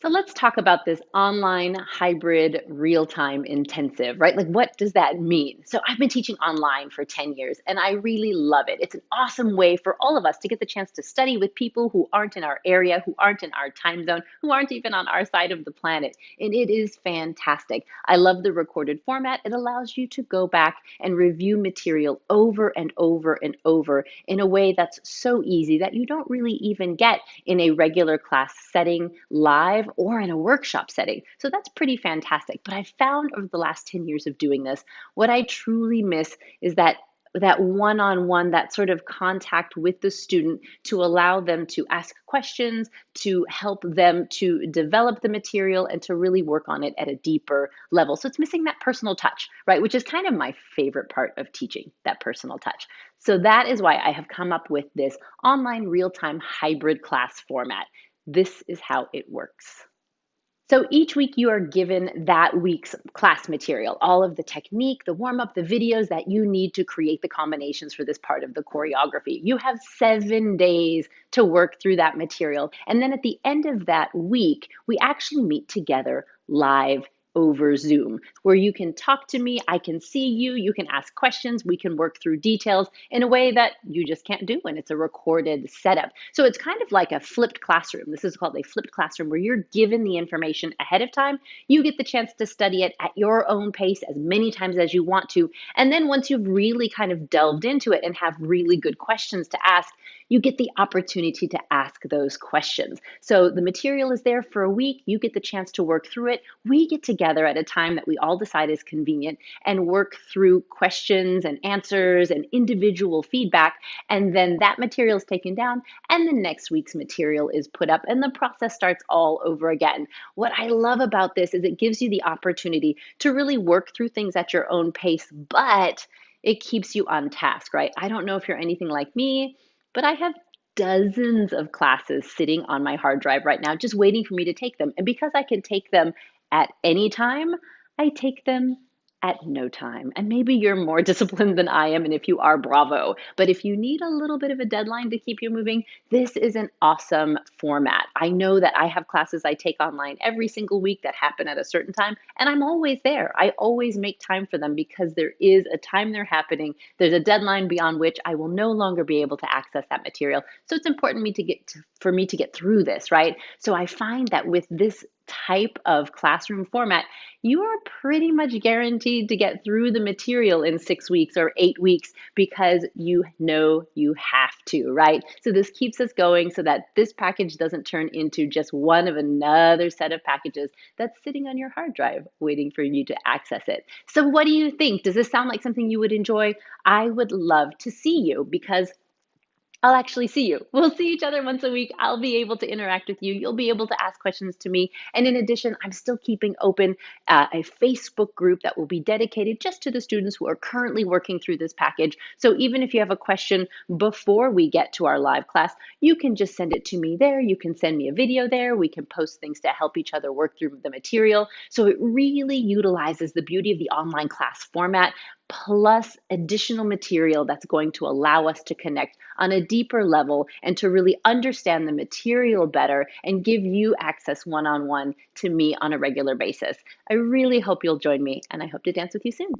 So let's talk about this online hybrid real-time intensive, right? Like, what does that mean? So I've been teaching online for 10 years and I really love it. It's an awesome way for all of us to get the chance to study with people who aren't in our area, who aren't in our time zone, who aren't even on our side of the planet. And it is fantastic. I love the recorded format. It allows you to go back and review material over and over and over in a way that's so easy that you don't really even get in a regular class setting, live, or in a workshop setting. So that's pretty fantastic. But I've found over the last 10 years of doing this, what I truly miss is that one-on-one, that sort of contact with the student to allow them to ask questions, to help them to develop the material and to really work on it at a deeper level. So it's missing that personal touch, right? Which is kind of my favorite part of teaching, that personal touch. So that is why I have come up with this online real-time hybrid class format. This is how it works. So each week you are given that week's class material, all of the technique, the warm up, the videos that you need to create the combinations for this part of the choreography. You have 7 days to work through that material. And then at the end of that week, we actually meet together live over Zoom, where you can talk to me, I can see you, you can ask questions, we can work through details in a way that you just can't do when it's a recorded setup. So it's kind of like a flipped classroom. This is called a flipped classroom where you're given the information ahead of time. You get the chance to study it at your own pace as many times as you want to. And then once you've really kind of delved into it and have really good questions to ask, you get the opportunity to ask those questions. So the material is there for a week. You get the chance to work through it. We get together at a time that we all decide is convenient and work through questions and answers and individual feedback. And then that material is taken down and the next week's material is put up and the process starts all over again. What I love about this is it gives you the opportunity to really work through things at your own pace, but it keeps you on task, right? I don't know if you're anything like me, but I have dozens of classes sitting on my hard drive right now, just waiting for me to take them. And because I can take them at any time, I take them at no time. And maybe you're more disciplined than I am, and if you are, bravo. But if you need a little bit of a deadline to keep you moving, this is an awesome format. I know that I have classes I take online every single week that happen at a certain time, and I'm always there. I always make time for them because there is a time they're happening. There's a deadline beyond which I will no longer be able to access that material. So it's important for me to get through this, right? So I find that with this type of classroom format, you are pretty much guaranteed to get through the material in 6 weeks or 8 weeks because you know you have to, right? So this keeps us going so that this package doesn't turn into just one of another set of packages that's sitting on your hard drive waiting for you to access it. So what do you think? Does this sound like something you would enjoy? I would love to see you because I'll actually see you. We'll see each other once a week. I'll be able to interact with you. You'll be able to ask questions to me. And in addition, I'm still keeping open a Facebook group that will be dedicated just to the students who are currently working through this package. So even if you have a question before we get to our live class, you can just send it to me there. You can send me a video there. We can post things to help each other work through the material. So it really utilizes the beauty of the online class format plus additional material that's going to allow us to connect on a deeper level and to really understand the material better and give you access one-on-one to me on a regular basis. I really hope you'll join me, and I hope to dance with you soon.